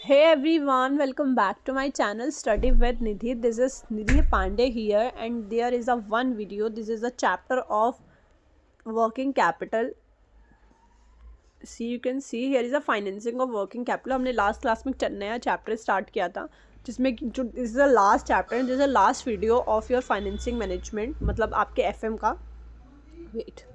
Hey everyone, welcome back to my channel Study with Nidhi. This is Nidhi Pandey here, and there is a one video. This is a chapter of working capital. See, you can see here is a financing of working capital. हमने last class में नया chapter start किया था जिसमें जो this is the last chapter and this is the last video of your financing management, मतलब आपके FM का वेट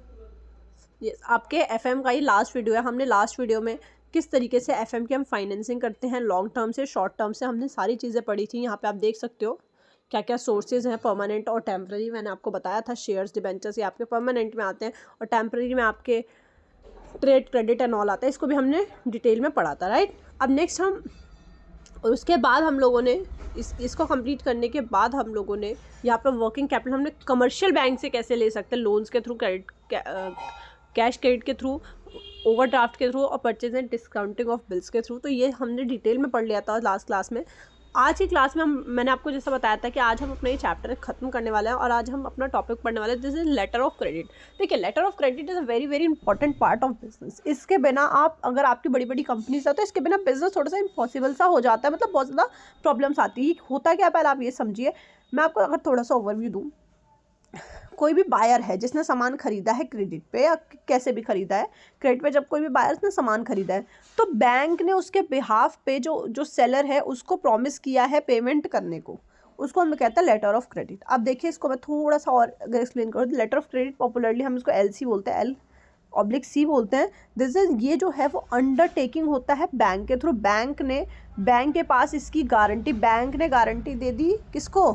यस आपके एफएम का ही लास्ट वीडियो है। हमने लास्ट वीडियो में किस तरीके से एफएम की हम फाइनेंसिंग करते हैं, लॉन्ग टर्म से शॉर्ट टर्म से, हमने सारी चीज़ें पढ़ी थी। यहाँ पे आप देख सकते हो क्या क्या सोर्सेज हैं, परमानेंट और टेम्प्रेरी। मैंने आपको बताया था शेयर्स डिबेंचर्स ये आपके परमानेंट में आते हैं और टेम्प्रेरी में आपके ट्रेड क्रेडिट एंड ऑल आता है। इसको भी हमने डिटेल में पढ़ा था, राइट। अब नेक्स्ट हम और उसके बाद हम लोगों ने इसको कंप्लीट करने के बाद हम लोगों ने यहाँ पर वर्किंग कैपिटल हमने कमर्शियल बैंक से कैसे ले सकते हैं, लोन्स के थ्रू, क्रेडिट कैश क्रेडिट के थ्रू, ओवरड्राफ्ट के थ्रू और purchase and discounting of bills के थ्रू। तो ये हमने डिटेल में पढ़ लिया था लास्ट क्लास में। आज की क्लास में मैंने आपको जैसा बताया था कि आज हम अपना ये चैप्टर खत्म करने वाले हैं और आज हम अपना टॉपिक पढ़ने वाले हैं, this is letter of credit. देखिए, letter of credit is a very very important part of business. इसके बिना आप, अगर आपकी बड़ी बड़ी कंपनीज है तो इसके बिना बिजनेस थोड़ा सा इम्पॉसिबल सा हो जाता है, मतलब बहुत ज़्यादा प्रॉब्लम्स आती है। होता क्या, पहले आप ये समझिए। मैं आपको अगर थोड़ा सा ओवरव्यू दूँ, कोई भी बायर है जिसने सामान खरीदा है क्रेडिट पे या कैसे भी खरीदा है, क्रेडिट पे जब कोई भी बायर ने सामान खरीदा है तो बैंक ने उसके बिहाफ पे जो सेलर है उसको प्रॉमिस किया है पेमेंट करने को, उसको हम कहते हैं लेटर ऑफ क्रेडिट। अब देखिए, इसको मैं थोड़ा सा और अगर एक्सप्लेन करूँ तो लेटर ऑफ क्रेडिट पॉपुलरली हम इसको LC बोलते हैं, L/C बोलते हैं। दिस इज, ये जो है वो अंडरटेकिंग होता है बैंक के थ्रू। बैंक के पास इसकी गारंटी, बैंक ने गारंटी दे दी किसको,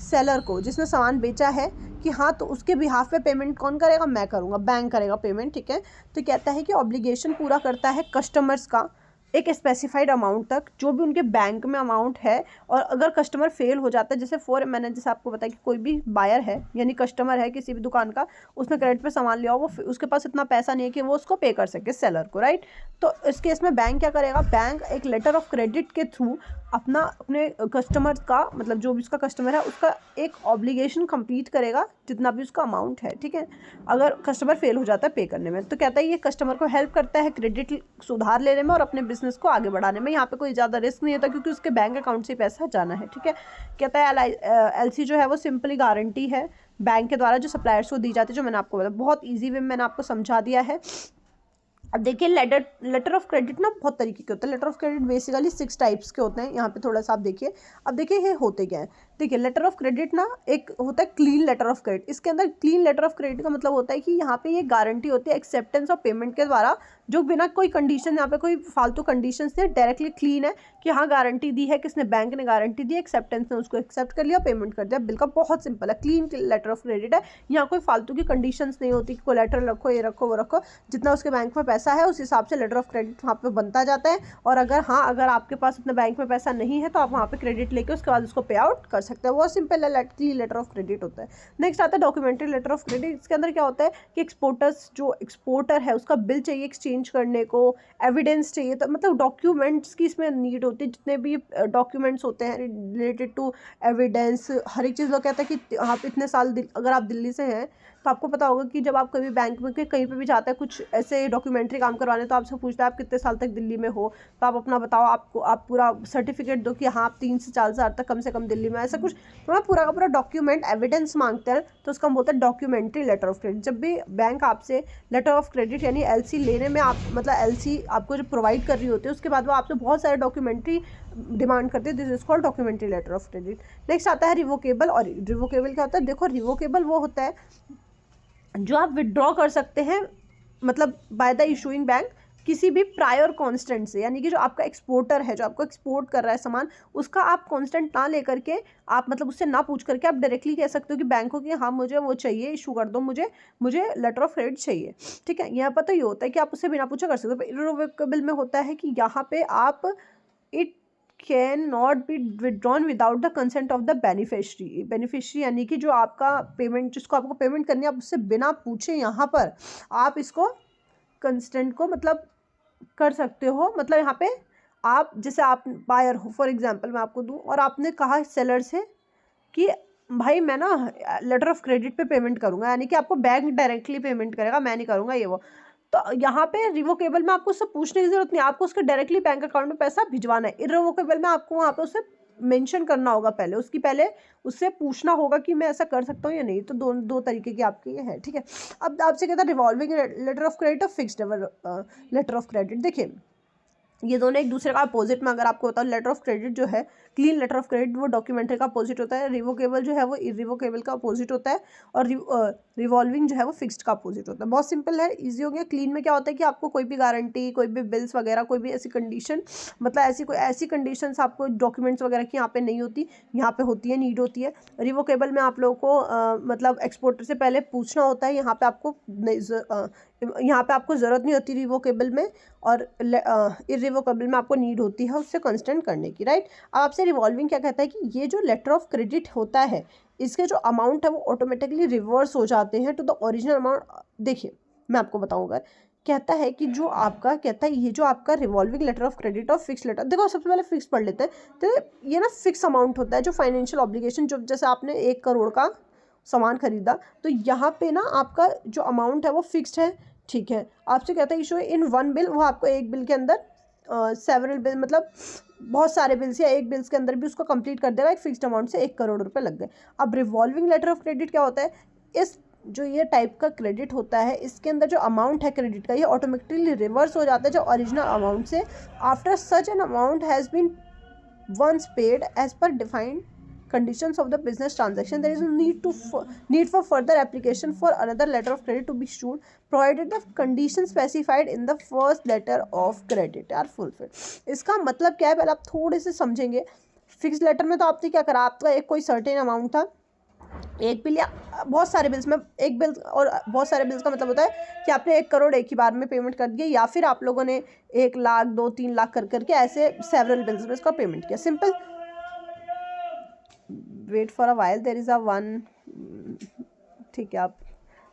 सेलर को, जिसने सामान बेचा है, कि हाँ तो उसके बिहाफ पे पेमेंट कौन करेगा, मैं करूँगा, बैंक करेगा पेमेंट, ठीक है। तो कहता है कि ऑब्लिगेशन पूरा करता है कस्टमर्स का एक स्पेसिफाइड अमाउंट तक, जो भी उनके बैंक में अमाउंट है। और अगर कस्टमर फेल हो जाता है, मैंने जैसे आपको बताया कि कोई भी बायर है यानी कस्टमर है किसी भी दुकान का, उसने क्रेडिट पे सामान लिया हो, वो उसके पास इतना पैसा नहीं है कि वो उसको पे कर सके सेलर को, राइट। तो इस केस में बैंक क्या करेगा, बैंक एक लेटर ऑफ क्रेडिट के थ्रू अपने कस्टमर का, मतलब जो भी उसका कस्टमर है उसका एक ऑब्लिगेशन कंप्लीट करेगा जितना भी उसका अमाउंट है, ठीक है। अगर कस्टमर फेल हो जाता है पे करने में, तो कहता है ये कस्टमर को हेल्प करता है क्रेडिट सुधार लेने में और अपने बिजनेस को आगे बढ़ाने में। यहाँ पे कोई ज़्यादा रिस्क नहीं होता क्योंकि उसके बैंक अकाउंट से पैसा जाना है, ठीक है। कहता है LC जो है वो सिंपली गारंटी है बैंक के द्वारा जो सप्लायर्स को दी जाती है, जो मैंने आपको बताया बहुत ईजी वे में मैंने आपको समझा दिया है। अब देखिए, लेटर ऑफ क्रेडिट ना बहुत तरीके के होते हैं। Letter of credit basically 6 types के होते हैं। यहाँ पे थोड़ा सा आप देखिए। अब देखिए ये होते क्या है। देखिए, लेटर ऑफ क्रेडिट ना एक होता है क्लीन लेटर ऑफ क्रेडिट। इसके अंदर क्लीन लेटर ऑफ क्रेडिट का मतलब होता है कि यहाँ पे ये गारंटी होती है एक्सेप्टेंस ऑफ पेमेंट के द्वारा, जो बिना कोई कंडीशन, यहाँ पे कोई फालतू कंडीशन से डायरेक्टली क्लीन है कि हाँ गारंटी दी है, किसने, बैंक ने गारंटी दी, एक्सेप्टेंस ने उसको एक्सेप्ट कर लिया, पेमेंट कर दिया, बिल का। बहुत सिंपल है, क्लीन लेटर ऑफ क्रेडिट है। यहाँ कोई फालतू की कंडीशंस नहीं होती कि कोलैटरल रखो, ये रखो, वो रखो। जितना उसके बैंक में पैसा है उस हिसाब से लेटर ऑफ क्रेडिट वहाँ पे बनता जाता है। और अगर आपके पास अपने बैंक में पैसा नहीं है तो आप वहाँ पे क्रेडिट लेके उसके बाद उसको पे आउट कर सकते हैं। बहुत सिंपल लेटर ऑफ क्रेडिट होता है। नेक्स्ट आता है डॉक्यूमेंट्री लेटर ऑफ क्रेडिट। इसके अंदर क्या होता है कि एक्सपोर्टर है उसका बिल चाहिए एक्सचेंज करने को, एविडेंस चाहिए, तो मतलब डॉक्यूमेंट्स की इसमें नीड होती है। जितने भी डॉक्यूमेंट्स होते हैं रिलेटेड टू एविडेंस, हर एक चीज़। लोग कहते हैं कि आप इतने साल अगर आप दिल्ली से हैं तो आपको पता होगा कि जब आप कभी बैंक में कहीं पे भी जाते हैं कुछ ऐसे डॉक्यूमेंट्री काम करवाने, तो आपसे पूछता है आप कितने साल तक दिल्ली में हो, तो आप अपना बताओ, आप पूरा सर्टिफिकेट दो कि हाँ आप 3 से 4 साल तक कम से कम दिल्ली में, ऐसा कुछ। तो पूरा का पूरा डॉक्यूमेंट एविडेंस मांगते हैं, तो उसका हम बोलते हैं डॉक्यूमेंट्री लेटर ऑफ क्रेडिट। जब भी बैंक आपसे लेटर ऑफ क्रेडिट यानी LC लेने में, आप मतलब LC आपको जो प्रोवाइड कर रही होती है, उसके बाद वो आपसे बहुत सारे डॉक्यूमेंट्री डिमांड करते हैं। This is called documentary letter of credit. Next आता है रिवोकेबल। और रिवोकेबल क्या होता है, देखो रिवोकेबल वो होता है जो आप विड्रॉ कर सकते हैं, मतलब बाय द इशूइंग बैंक किसी भी प्रायर कांस्टेंट से, यानी कि जो आपका एक्सपोर्टर है, जो आपको एक्सपोर्ट कर रहा है सामान, उसका आप कांस्टेंट ना लेकर के, आप मतलब उससे ना पूछ करके आप डायरेक्टली कह सकते हो कि बैंक को कि हाँ मुझे वो चाहिए, इशू कर दो, मुझे लेटर ऑफ क्रेडिट चाहिए, ठीक है। यहाँ पर तो ये होता है कि आप उससे बिना पूछे कर सकते हो। इररिवोकेबल में होता है कि यहाँ पे आप it can not be withdrawn without the consent of the beneficiary यानी कि जो आपका पेमेंट, जिसको आपको पेमेंट करनी है, आप उससे बिना पूछे यहाँ पर आप इसको कंस्टेंट को मतलब कर सकते हो। मतलब यहाँ पे आप, जैसे आप बायर हो, फॉर एग्जांपल मैं आपको दूं, और आपने कहा सेलर से कि भाई मैं ना लेटर ऑफ क्रेडिट पे पेमेंट करूँगा, यानी कि आपको बैंक डायरेक्टली पेमेंट करेगा, मैं नहीं करूँगा ये वो। तो यहाँ पे रिवोकेबल में आपको उससे पूछने की जरूरत नहीं, आपको उसके डायरेक्टली बैंक अकाउंट में पैसा भिजवाना है। इररिवोकेबल में आपको वहाँ पे उसे मेंशन करना होगा, पहले उससे पूछना होगा कि मैं ऐसा कर सकता हूँ या नहीं। तो दो तरीके की आपकी ये है, ठीक है। अब आपसे कहता है रिवॉल्विंग लेटर ऑफ क्रेडिट और फिक्स्ड लेटर ऑफ क्रेडिट। देखिए ये दोनों एक दूसरे का अपोजिट में अगर आपको बताओ, लेटर ऑफ क्रेडिट जो है, क्लीन लेटर ऑफ क्रेडिट वो डॉक्यूमेंट्री का अपोजिट होता है, रिवोकेबल जो है वो इरिवोकेबल का अपोजिट होता है, और रिवॉल्विंग जो है वो फिक्स्ड का अपोजिट होता है। बहुत सिंपल है, इजी हो गया। क्लीन में क्या होता है कि आपको कोई भी गारंटी, कोई भी बिल्स वगैरह, कोई भी ऐसी कंडीशन, मतलब ऐसी कंडीशंस आपको डॉक्यूमेंट्स वगैरह की यहाँ पे नहीं होती, यहाँ पे होती है, नीड होती है। रिवोकेबल में आप लोगों को मतलब एक्सपोर्टर से पहले पूछना होता है, यहाँ पे आपको ज़रूरत नहीं होती रिवोकेबल में, और इरिवोकेबल में आपको नीड होती है उससे कंस्टेंट करने की, राइट। अब आपसे रिवॉल्विंग क्या कहता है कि ये जो लेटर ऑफ क्रेडिट होता है, इसके जो अमाउंट है वो ऑटोमेटिकली रिवर्स हो जाते हैं टू द ओरिजिनल अमाउंट। देखिए मैं आपको बताऊंगा, कहता है कि जो आपका कहता है ये जो आपका रिवॉल्विंग लेटर ऑफ क्रेडिट और फिक्स लेटर, देखो सबसे पहले फिक्स पढ़ लेते हैं। तो ये ना फिक्स अमाउंट होता है जो फाइनेंशियल ऑब्लिगेशन, जो जैसे आपने 1 करोड़ का सामान खरीदा, तो यहाँ पे ना आपका जो अमाउंट है वो फिक्स्ड है, ठीक है। आपसे कहता है इशू इन वन बिल, वो आपको एक बिल के अंदर सेवरल बिल, मतलब बहुत सारे बिल्स या एक बिल्स के अंदर भी उसको कंप्लीट कर देगा। एक फिक्स्ड अमाउंट से 1 करोड़ रुपए लग गए। अब रिवॉल्विंग लेटर ऑफ क्रेडिट क्या होता है, इस जो ये टाइप का क्रेडिट होता है, इसके अंदर जो अमाउंट है क्रेडिट का, ये ऑटोमेटिकली रिवर्स हो जाता है जो ओरिजिनल अमाउंट से, after such an amount has been once paid as per defined conditions of the business transaction. There is no need for further application for another letter of credit to be issued, provided the conditions specified in the first letter of credit are fulfilled. इसका मतलब क्या है, पहले आप थोड़े से समझेंगे। Fix letter में तो आपने क्या करा, आपका एक कोई सर्टेन अमाउंट था, एक बिल या बहुत सारे बिल्स में, एक बिल और बहुत सारे बिल्स का मतलब होता है कि आपने 1 करोड़ एक ही बार में पेमेंट कर दिया, या फिर आप लोगों ने 1 लाख 2-3 लाख कर करके ऐसे सेवरल बिल्स में इसका पेमेंट किया। Simple, wait for a while, there is a one, ठीक है,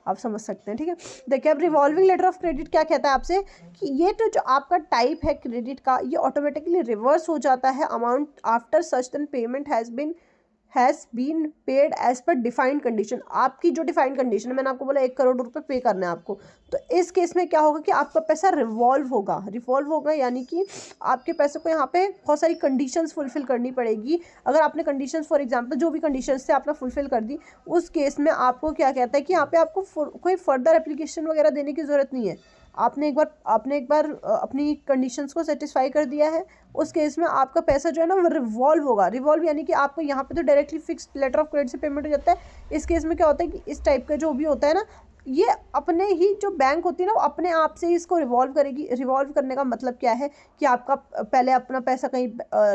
आप समझ सकते हैं, ठीक है। देखिए अब रिवॉल्विंग लेटर ऑफ क्रेडिट क्या कहता है आपसे कि ये तो जो आपका टाइप है क्रेडिट का, ये ऑटोमेटिकली रिवर्स हो जाता है amount after such then payment has been paid as per defined condition. आपकी जो डिफाइंड कंडीशन है, मैंने आपको बोला 1 करोड़ रुपए पे करना है आपको, तो इस केस में क्या होगा कि आपका पैसा रिवॉल्व होगा, यानी कि आपके पैसे को यहाँ पे बहुत सारी कंडीशंस फुलफिल करनी पड़ेगी। अगर आपने कंडीशंस फॉर एग्जांपल जो भी कंडीशंस थे आपने फुलफिल कर दी, उस केस में आपको क्या कहता है कि यहाँ पे आपको कोई फर्दर एप्लीकेशन वगैरह देने की ज़रूरत नहीं है। आपने एक बार अपनी कंडीशंस को सेटिस्फाई कर दिया है, उस केस में आपका पैसा जो है ना वो रिवॉल्व यानी कि आपको यहाँ पे तो directly fixed letter of credit से पेमेंट हो जाता है। इस केस में क्या होता है कि इस टाइप का जो भी होता है ना, ये अपने ही जो बैंक होती है ना, वो अपने आप से इसको रिवॉल्व करेगी। रिवॉल्व करने का मतलब क्या है कि आपका पहले अपना पैसा कहीं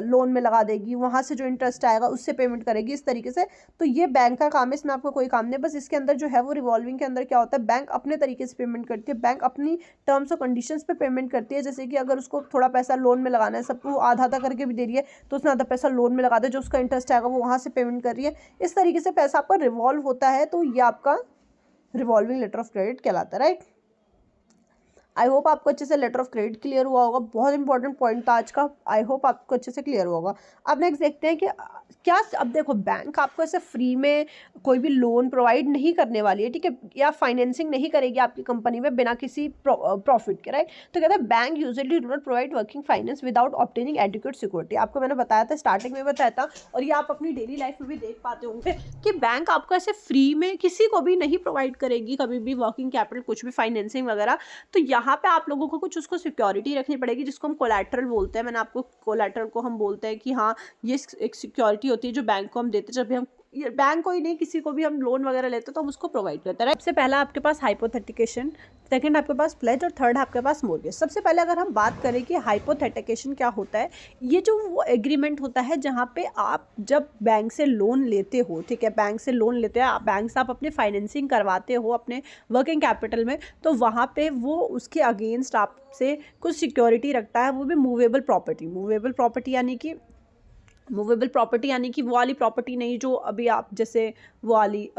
लोन में लगा देगी, वहाँ से जो इंटरेस्ट आएगा उससे पेमेंट करेगी, इस तरीके से। तो ये बैंक का काम है, इसमें आपको कोई काम नहीं। बस इसके अंदर जो है वो रिवॉल्विंग के अंदर क्या होता है, बैंक अपने तरीके से पेमेंट करती है, बैंक अपनी टर्म्स और कंडीशंस पे पेमेंट करती है। जैसे कि अगर उसको थोड़ा पैसा लोन में लगाना है, सबको आधा आधा करके भी दे रही है, तो उसने आधा पैसा लोन में लगा दिया, जो उसका इंटरेस्ट आएगा वो वहाँ से पेमेंट कर रही है। इस तरीके से पैसा आपका रिवॉल्व होता है, तो ये आपका रिवॉल्विंग लेटर ऑफ क्रेडिट कहलाता है, राइट। आई होप आपको अच्छे से लेटर ऑफ क्रेडिट क्लियर हुआ होगा। बहुत इंपॉर्टेंट पॉइंट था आज का, आई होप आपको अच्छे से क्लियर हुआ होगा। अब नेक्स्ट देखते हैं कि क्या, अब देखो बैंक आपको ऐसे फ्री में कोई भी लोन प्रोवाइड नहीं करने वाली है, ठीक है, या फाइनेंसिंग नहीं करेगी आपकी कंपनी में बिना किसी प्रॉफिट के, राइट। तो कहते हैं bank usually do not provide working finance without obtaining adequate security. आपको मैंने बताया था, स्टार्टिंग में बताया था, और ये आप अपनी डेली लाइफ में भी देख पाते होंगे कि बैंक आपको ऐसे फ्री में किसी को भी नहीं प्रोवाइड करेगी कभी भी वर्किंग कैपिटल, कुछ भी फाइनेंसिंग वगैरह। तो यहाँ पे आप लोगों को कुछ उसको सिक्योरिटी रखनी पड़ेगी, जिसको हम कोलैटरल बोलते हैं। मैंने आपको कोलैटरल को हम बोलते हैं कि हाँ ये एक सिक्योरिटी होती है जो बैंक को हम देते हैं। जब भी हम बैंक को ही नहीं, किसी को भी हम लोन वगैरह लेते हैं तो हम उसको प्रोवाइड करते हैं। सबसे पहला आपके पास हाइपोथेटिकेशन, सेकंड आपके पास प्लेज, और थर्ड आपके पास मोर्गेज। सबसे पहले अगर हम बात करें कि हाइपोथेटिकेशन क्या होता है, ये जो वो एग्रीमेंट होता है जहाँ पे आप जब बैंक से लोन लेते हो, ठीक है, बैंक से लोन लेते हैं, बैंक से आप अपने फाइनेंसिंग करवाते हो अपने वर्किंग कैपिटल में, तो वहाँ पे वो उसके अगेंस्ट आपसे कुछ सिक्योरिटी रखता है, वो भी मूवेबल प्रॉपर्टी। मूवेबल प्रॉपर्टी यानी कि वो वाली प्रॉपर्टी नहीं जो अभी आप जैसे वो वाली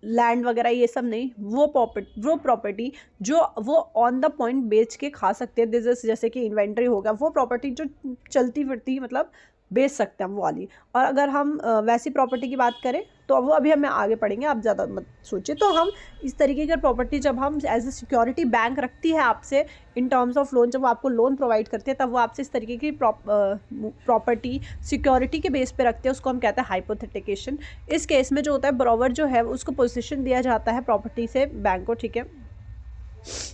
लैंड वगैरह ये सब नहीं, वो प्रॉपर्टी जो वो ऑन द पॉइंट बेच के खा सकते हैं, जैसे कि इन्वेंट्री हो गया, वो प्रॉपर्टी जो चलती फिरती मतलब बेच सकते हैं वो वाली। और अगर हम वैसी प्रॉपर्टी की बात करें तो वो अभी हमें आगे पढ़ेंगे, आप ज़्यादा मत सोचिए। तो हम इस तरीके की प्रॉपर्टी जब हम एज ए सिक्योरिटी बैंक रखती है आपसे इन टर्म्स ऑफ लोन, जब वो आपको लोन प्रोवाइड करती है तब वो आपसे इस तरीके की प्रॉपर्टी सिक्योरिटी के बेस पे रखते हैं, उसको हम कहते हैं हाइपोथेटिकेशन। इस केस में जो होता है बरोवर जो है उसको पोजीशन दिया जाता है प्रॉपर्टी से बैंक को, ठीक है।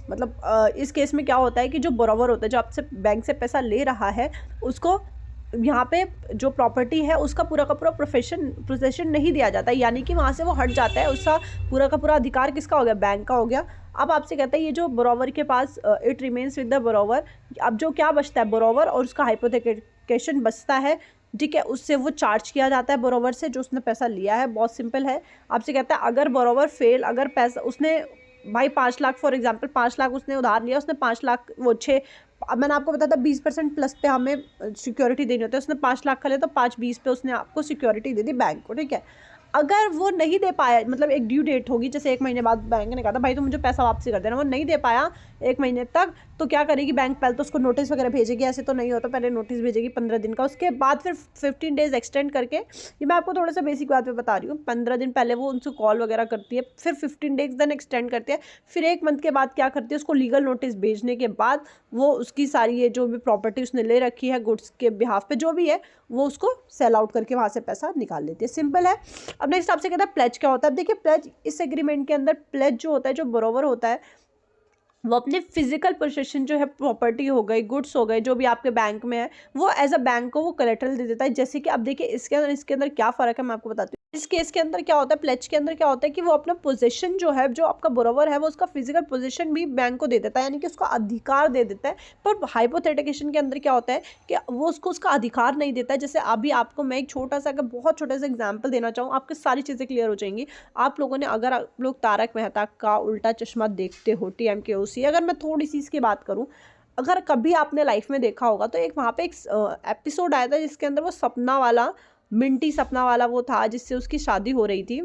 मतलब इस केस में क्या होता है कि जो बरोवर होता है, जो आपसे बैंक से पैसा ले रहा है, उसको यहाँ पे जो प्रॉपर्टी है उसका पूरा का पूरा पोजीशन नहीं दिया जाता, यानी कि वहाँ से वो हट जाता है, उसका पूरा का पूरा अधिकार किसका हो गया, बैंक का हो गया। अब आपसे कहता है ये जो बरोवर के पास इट रिमेन्स विद द बरोवर, अब जो क्या बचता है बरोवर और उसका हाइपोथेटिकेशन बचता है, ठीक है, उससे वो चार्ज किया जाता है बरोवर से जो उसने पैसा लिया है। बहुत सिंपल है। आपसे कहता है अगर बरोवर फेल, अगर पैसा उसने भाई 5 लाख फॉर एग्जांपल 5 लाख उसने उधार लिया, उसने 5 लाख वो 6, अब मैंने आपको बताया था 20% प्लस पे हमें सिक्योरिटी देनी होती है, उसने 5 लाख का लिया तो 5-20 पे उसने आपको सिक्योरिटी दे दी बैंक को, ठीक है। अगर वो नहीं दे पाया, मतलब एक ड्यू डेट होगी, जैसे 1 महीने बाद बैंक ने कहा था भाई तुम मुझे पैसा वापसी कर देना, वो नहीं दे पाया 1 महीने तक, तो क्या करेगी बैंक, पहले तो उसको नोटिस वगैरह भेजेगी, ऐसे तो नहीं होता, पहले नोटिस भेजेगी 15 दिन का, उसके बाद फिर 15 डेज एक्सटेंड करके, ये मैं आपको थोड़ा सा बेसिक बात पे बता रही हूँ, 15 दिन पहले वो उनसे कॉल वगैरह करती है, फिर 15 डेज देन एक्सटेंड करती है, फिर 1 मंथ के बाद क्या करती है, उसको लीगल नोटिस भेजने के बाद वो उसकी सारी ये जो भी प्रॉपर्टी उसने ले रखी है गुड्स के बिहाफ पे जो भी है, वो उसको सेल आउट करके वहाँ से पैसा निकाल लेती है। सिंपल है। अब नेक्स्ट आपसे कहता है प्लेज क्या होता है। अब देखिए प्लेज, इस एग्रीमेंट के अंदर प्लेज जो होता है, जो बरोवर होता है, वो अपने फिजिकल पोजीशन जो है, प्रॉपर्टी हो गई, गुड्स हो गए, जो भी आपके बैंक में है, वो एज अ बैंक को वो कोलैटरल दे देता है। जैसे कि अब देखिए इसके अंदर क्या फ़र्क है मैं आपको बताती हूँ। इस केस के अंदर क्या होता है, प्लेज के अंदर क्या होता है कि वो अपना पोजीशन जो है, जो आपका बरोवर है, वो उसका फिजिकल पोजीशन भी बैंक को दे देता है, यानी कि उसका अधिकार दे देता है। पर हाइपोथेटिकेशन के अंदर क्या होता है कि वो उसको उसका अधिकार नहीं देता है। जैसे अभी आपको मैं एक छोटा सा, अगर बहुत छोटा सा एग्जाम्पल देना चाहूँ, आपकी सारी चीज़ें क्लियर हो जाएंगी। आप लोगों ने, अगर आप लोग तारक मेहता का उल्टा चश्मा देखते हो, TMKOC, अगर मैं थोड़ी सी इसकी बात करूँ, अगर कभी आपने लाइफ में देखा होगा तो एक वहाँ पे एक एपिसोड आया था जिसके अंदर वो सपना वाला, मिंटी सपना वाला वो था जिससे उसकी शादी हो रही थी।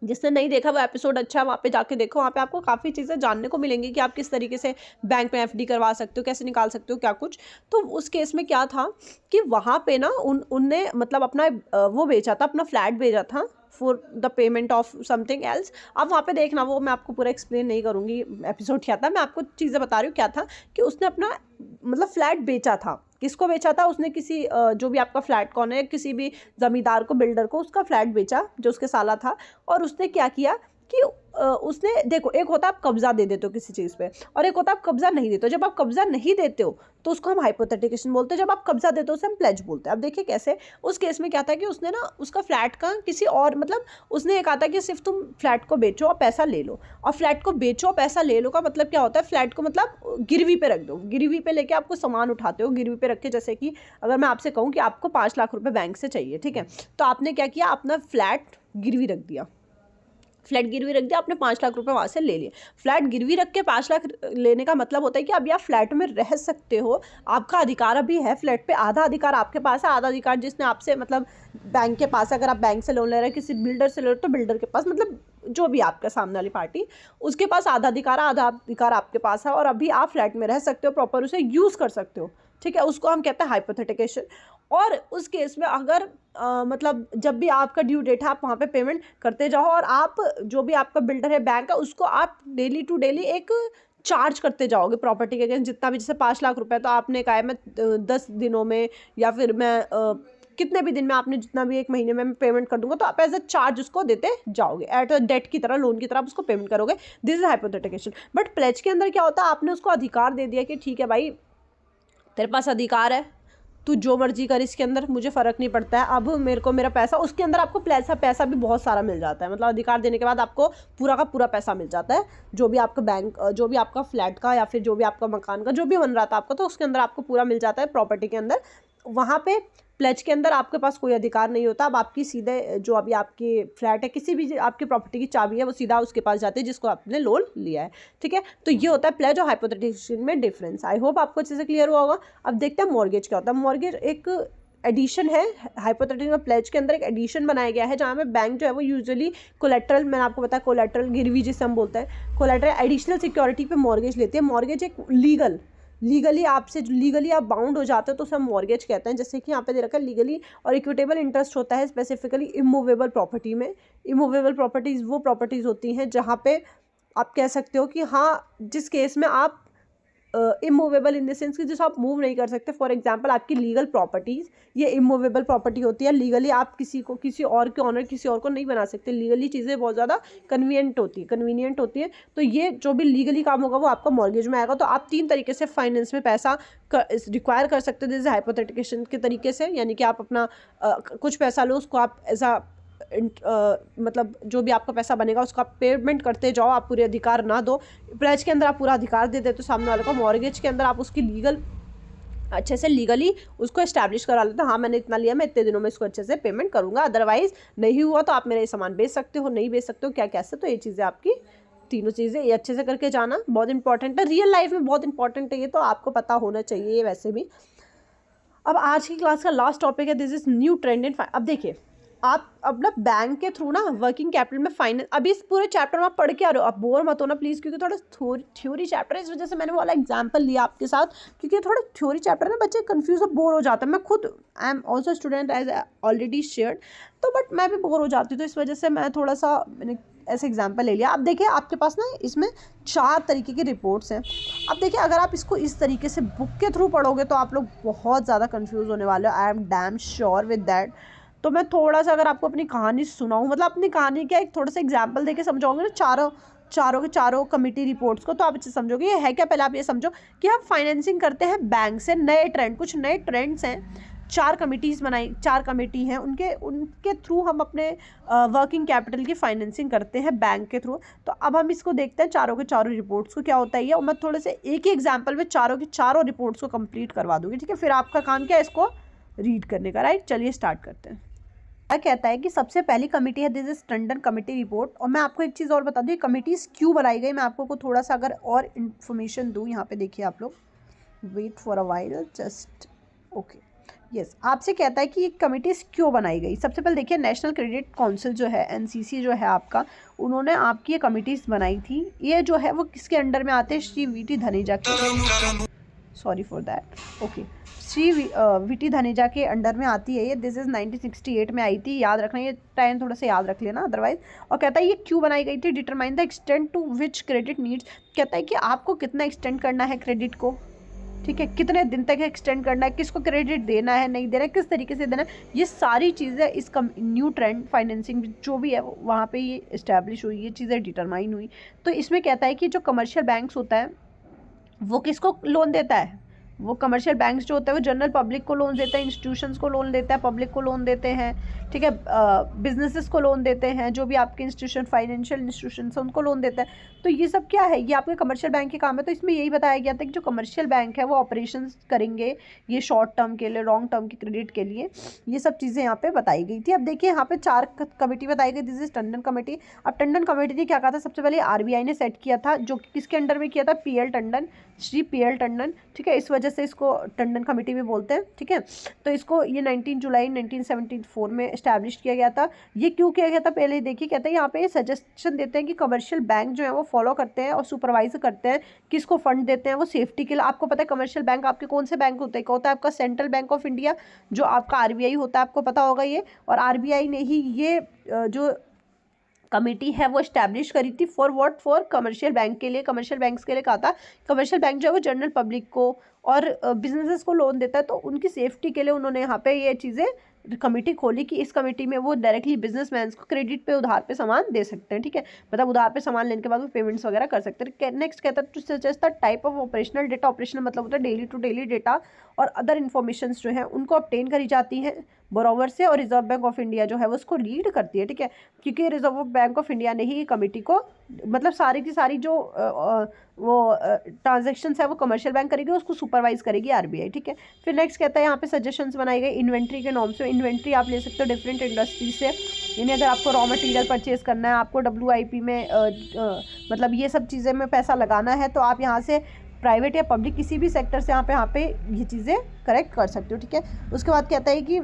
जिसने नहीं देखा वो एपिसोड, अच्छा वहाँ पे जाके देखो, वहाँ पे आपको काफ़ी चीज़ें जानने को मिलेंगी कि आप किस तरीके से बैंक में FD करवा सकते हो, कैसे निकाल सकते हो, क्या कुछ। तो उस केस में क्या था कि वहाँ पे ना उनने मतलब अपना वो बेचा था, अपना फ्लैट बेचा था for the payment of something else. अब वहाँ पे देखना, वो मैं आपको पूरा एक्सप्लेन नहीं करूँगी एपिसोड क्या था, मैं आपको चीज़ें बता रही हूँ क्या था कि उसने अपना मतलब फ्लैट बेचा था। किसको बेचा था उसने, किसी जो भी आपका फ्लैट कौन है, किसी भी ज़मींदार को, बिल्डर को उसका फ्लैट बेचा जो उसके साला था। और उसने क्या किया कि उसने, देखो एक होता है आप कब्जा दे देते हो किसी चीज़ पे, और एक होता है आप कब्जा नहीं देते हो। जब आप कब्जा नहीं देते हो तो उसको हम हाइपोथेटिकेशन बोलते हैं, जब आप कब्जा देते हो उसे हम प्लेज बोलते हैं। अब देखिए कैसे, उस केस में क्या था कि उसने ना उसका फ्लैट का किसी और, मतलब उसने ये कहा था कि सिर्फ तुम फ्लैट को बेचो और पैसा ले लो। और फ्लैट को बेचो पैसा ले लो का मतलब क्या होता है, फ्लैट को मतलब गिरवी पे रख दो, गिरवी पे लेके आपको सामान उठाते हो, गिरवी पे रख के, जैसे कि अगर मैं आपसे कहूँ कि आपको 5 लाख रुपए बैंक से चाहिए, ठीक है, तो आपने क्या किया, अपना फ्लैट गिरवी रख दिया, फ्लैट गिरवी रख दिया, आपने 5 लाख रुपए वहाँ से ले लिए। फ्लैट गिरवी रख के 5 लाख लेने का मतलब होता है कि अभी आप फ्लैट में रह सकते हो, आपका अधिकार अभी है फ्लैट पे, आधा अधिकार आपके पास है, आधा अधिकार जिसने आपसे, मतलब बैंक के पास, अगर आप बैंक से लोन ले रहे हैं, किसी बिल्डर से ले रहे हो तो बिल्डर के पास, मतलब जो भी आपका सामने वाली पार्टी, उसके पास आधा अधिकार है, आधा अधिकार आपके पास है, और अभी आप फ्लैट में रह सकते हो, प्रॉपर उसे यूज़ कर सकते हो, ठीक है, उसको हम कहते हैं हाइपोथेटिकेशन। और उस केस में अगर मतलब जब भी आपका ड्यू डेट है, आप वहाँ पे पेमेंट करते जाओ, और आप जो भी आपका बिल्डर है, बैंक है, उसको आप डेली टू डेली एक चार्ज करते जाओगे प्रॉपर्टी के अगेंस्ट, जितना भी, जैसे 5 लाख रुपए तो आपने कहा है मैं 10 दिनों में, या फिर मैं कितने भी दिन में, आपने जितना भी 1 महीने में मैं पेमेंट कर दूंगा, तो आप एज अ चार्ज उसको देते जाओगे, एट अ डेट की तरह, लोन की तरह आप उसको पेमेंट करोगे। This is hypothecation. But pledge के अंदर क्या होता है, आपने उसको अधिकार दे दिया कि ठीक है भाई तेरे पास अधिकार है, तू जो मर्जी कर इसके अंदर, मुझे फ़र्क नहीं पड़ता है, अब मेरे को मेरा पैसा, उसके अंदर आपको पैसा भी बहुत सारा मिल जाता है, मतलब अधिकार देने के बाद आपको पूरा का पूरा पैसा मिल जाता है, जो भी आपका बैंक, जो भी आपका फ्लैट का या फिर जो भी आपका मकान का जो भी बन रहा था आपको, तो उसके अंदर आपको पूरा मिल जाता है प्रॉपर्टी के अंदर। वहाँ पे प्लेज के अंदर आपके पास कोई अधिकार नहीं होता। अब आपकी सीधे जो अभी आपकी फ्लैट है, किसी भी आपकी प्रॉपर्टी की चाबी है, वो सीधा उसके पास जाती है जिसको आपने लोन लिया है, ठीक है। तो ये होता है प्लेज और हाइपोथेटिकेशन में डिफरेंस। आई होप आपको अच्छे से क्लियर हुआ होगा। अब देखते हैं मॉर्गेज क्या होता है। मॉर्गेज एक एडिशन है, हाइपोथेटिकल प्लेज के अंदर एक एडिशन बनाया गया है, जहाँ में बैंक जो है वो यूजुअली कोलेट्रल, मैंने आपको बताया कोलेट्रल गिरवी जिसे हम बोलते हैं, कोलेट्रल एडिशनल सिक्योरिटी पे मॉर्गेज लेती है। मॉर्गेज एक लीगल लीगली आपसे लीगली आप बाउंड हो जाते हो तो उसे हम मॉर्गेज कहते हैं। जैसे कि यहाँ पे दे रखा है लीगली और इक्विटेबल इंटरेस्ट होता है स्पेसिफिकली इमूवेबल प्रॉपर्टी में। इमूवेबल प्रॉपर्टीज़ वो प्रॉपर्टीज़ होती हैं जहाँ पे आप कह सकते हो कि हाँ, जिस केस में आप इमूवेबल इन द सेंस कि जिसको आप मूव नहीं कर सकते। फॉर एग्जांपल आपकी लीगल प्रॉपर्टीज़ ये इमूवेबल प्रॉपर्टी होती है। लीगली आप किसी को, किसी और के ऑनर किसी और को नहीं बना सकते। लीगली चीज़ें बहुत ज़्यादा कन्वीनियंट होती है। तो ये जो भी लीगली काम होगा वो आपका मॉर्गेज में आएगा। तो आप 3 तरीके से फाइनेंस में पैसा रिक्वायर कर सकते हो। जैसे हाइपोथेटिकेशन के तरीके से, यानी कि आप अपना कुछ पैसा लो, उसको आप एज आ मतलब जो भी आपका पैसा बनेगा उसका आप पेमेंट करते जाओ, आप पूरे अधिकार ना दो। प्लेज के अंदर आप पूरा अधिकार दे देते हो सामने वाले को। मॉर्गेज के अंदर आप उसकी लीगल अच्छे से लीगली उसको एस्टैब्लिश करा लेते हो। हाँ, मैंने इतना लिया, मैं इतने दिनों में इसको अच्छे से पेमेंट करूँगा, अदरवाइज नहीं हुआ तो आप मेरा ये सामान बेच सकते हो, नहीं बेच सकते हो, क्या कैसे। तो ये चीज़ें आपकी तीनों चीज़ें ये अच्छे से करके जाना बहुत इंपॉर्टेंट है। रियल लाइफ में बहुत इंपॉर्टेंट है ये, तो आपको पता होना चाहिए ये वैसे भी। अब आज की क्लास का लास्ट टॉपिक है दिस इज न्यू ट्रेंड इन। अब देखिए, आप अब ना बैंक के थ्रू ना वर्किंग कैपिटल में फाइनेंस, अभी इस पूरे चैप्टर में आप पढ़ के आ रहे हो, आप बोर मत होना प्लीज़, क्योंकि थोड़ा थ्योरी चैप्टर है, इस वजह से मैंने वाला एग्जांपल लिया आपके साथ, क्योंकि थोड़ा थ्योरी चैप्टर ना बच्चे कंफ्यूज और बोर हो जाते हैं। मैं खुद I am also student as already shared, तो बट मैं भी बोर हो जाती हूँ, तो इस वजह से मैं थोड़ा सा मैंने ऐसे एग्जाम्पल ले लिया। अब देखिए आपके पास ना इसमें 4 तरीके की रिपोर्ट्स हैं। अब देखिए अगर आप इसको इस तरीके से बुक के थ्रू पढ़ोगे तो आप लोग बहुत ज़्यादा कंफ्यूज होने वाले हो, I am damn sure with that. तो मैं थोड़ा सा अगर आपको अपनी कहानी सुनाऊँ, मतलब अपनी कहानी क्या एक थोड़ा सा एग्जाम्पल देके समझाऊंगे ना चारों के चारों कमेटी रिपोर्ट्स को, तो आप अच्छे समझोगे ये है क्या। पहले आप ये समझो कि हम फाइनेंसिंग करते हैं बैंक से, कुछ नए ट्रेंड्स हैं। 4 कमेटी हैं, उनके थ्रू हम अपने वर्किंग कैपिटल की फाइनेंसिंग करते हैं बैंक के थ्रू। तो अब हम इसको देखते हैं चारों के चारों रिपोर्ट्स को क्या होता है ये, और मैं थोड़े से एक ही एग्जाम्पल में चारों की चारों रिपोर्ट्स को कंप्लीट करवा दूंगी, ठीक है। फिर आपका काम क्या है, इसको रीड करने का, राइट। चलिए स्टार्ट करते हैं। क्या कहता है कि सबसे पहली कमेटी है this is Tandon committee report. और मैं आपको एक चीज़ और बता दूँ, ये कमेटीज़ क्यों बनाई गई, मैं आपको थोड़ा सा अगर और इन्फॉर्मेशन दूँ। यहाँ पे देखिए आप लोग, wait for a while just, okay yes. आपसे कहता है कि ये कमेटीज़ क्यों बनाई गई। सबसे पहले देखिए, नेशनल क्रेडिट काउंसिल जो है, एनसीसी जो है आपका, उन्होंने आपकी ये कमेटीज़ बनाई थी। ये जो है वो किसके अंडर में आते हैं, श्री वीटी धनेजा के, sorry for that, okay, Shri VT Dhaneja के अंडर में आती है ये। दिस इज 1968 में आई थी, याद रखना, ये टाइम थोड़ा सा याद रख लेना अदरवाइज। और कहता है ये क्यों बनाई गई थी, determine the extent to which credit needs. कहता है कि आपको कितना एक्सटेंड करना है क्रेडिट को, ठीक है, कितने दिन तक एक्सटेंड करना है, किसको क्रेडिट देना है, नहीं देना है, किस तरीके से देना है, ये सारी चीज़ें इस न्यू ट्रेंड फाइनेंसिंग जो भी है वहाँ पे ये इस्टेब्लिश हुई, ये चीज़ें डिटरमाइन हुई। तो इसमें कहता है कि जो कमर्शियल बैंक्स होता है वो किसको लोन देता है, वो कमर्शियल बैंक्स जो होता है वो जनरल पब्लिक को लोन देता है, इंस्टीट्यूशंस को लोन देता है, पब्लिक को लोन देते हैं, ठीक है, बिजनेसेस को लोन देते हैं, जो भी आपके इंस्टीट्यूशन फाइनेंशियल इंस्टीट्यूशन है उनको लोन देता है। तो ये सब क्या है, ये आपके कमर्शियल बैंक के काम है। तो इसमें यही बताया गया था कि जो कमर्शियल बैंक है वो ऑपरेशंस करेंगे ये शॉर्ट टर्म के लिए, लॉन्ग टर्म के क्रेडिट के लिए, ये सब चीज़ें यहाँ पे बताई गई थी। अब देखिए यहाँ पे 4 कमेटी बताई गई, दिस इज टंडन कमेटी। अब टंडन कमेटी ने क्या कहा था, सबसे पहले आरबीआई ने सेट किया था, जो किसके अंडर में किया था, पीएल टंडन, श्री पीएल टंडन, ठीक है, इस वजह से इसको टंडन कमेटी भी बोलते हैं, ठीक है। तो इसको ये 19 जुलाई 1974 में इस्टेब्लिश किया गया था। ये क्यों किया गया था, पहले देखिए, कहते हैं यहाँ पे सजेशन देते हैं कि कमर्शियल बैंक जो है वो फॉलो करते हैं और सुपरवाइज करते हैं किसको फंड देते हैं, वो सेफ्टी के लिए। आपको पता है कमर्शियल बैंक आपके कौन से बैंक होते हैं, क्या होता है आपका सेंट्रल बैंक ऑफ इंडिया, जो आपका आरबीआई होता है, आपको पता होगा ये। और आरबीआई ने ही ये जो कमेटी है वो इस्टेब्लिश करी थी for what, for commercial bank के लिए, कमर्शियल बैंक्स के लिए कहा था। कमर्शियल बैंक जो है वो जनरल पब्लिक को और बिजनेसेस को लोन देता है, तो उनकी सेफ्टी के लिए उन्होंने यहाँ पे ये चीज़ें कमेटी खोली कि इस कमेटी में वो डायरेक्टली बिजनेसमैन को क्रेडिट पे, उधार पे सामान दे सकते हैं, ठीक है, मतलब उधार पे सामान लेने के बाद वो पेमेंट्स वगैरह कर सकते हैं। नेक्स्ट कहता है to suggest the type of operational data, operational मतलब होता है डेली टू डेली डेटा, और अदर इन्फॉर्मेशन जो है उनको ऑब्टेन करी जाती हैं बरोबर से, और रिजर्व बैंक ऑफ इंडिया जो है वो उसको लीड करती है, ठीक है, क्योंकि रिजर्व बैंक ऑफ इंडिया ने ही कमेटी को, मतलब सारी की सारी जो वो ट्रांजेक्शंस है वो कमर्शियल बैंक करेगी, उसको सुपरवाइज करेगी आरबीआई, ठीक है। फिर नेक्स्ट कहता है यहाँ पे सजेशंस बनाई गई इन्वेंट्री के नॉर्म्स में। इन्वेंट्री आप ले सकते हो डिफरेंट इंडस्ट्री से, यानी अगर आपको रॉ मटेरियल परचेज करना है, आपको WIP में मतलब ये सब चीज़ें में पैसा लगाना है, तो आप यहाँ से प्राइवेट या पब्लिक किसी भी सेक्टर से यहाँ पे ये चीज़ें करेक्ट कर सकते हो, ठीक है। उसके बाद कहता है कि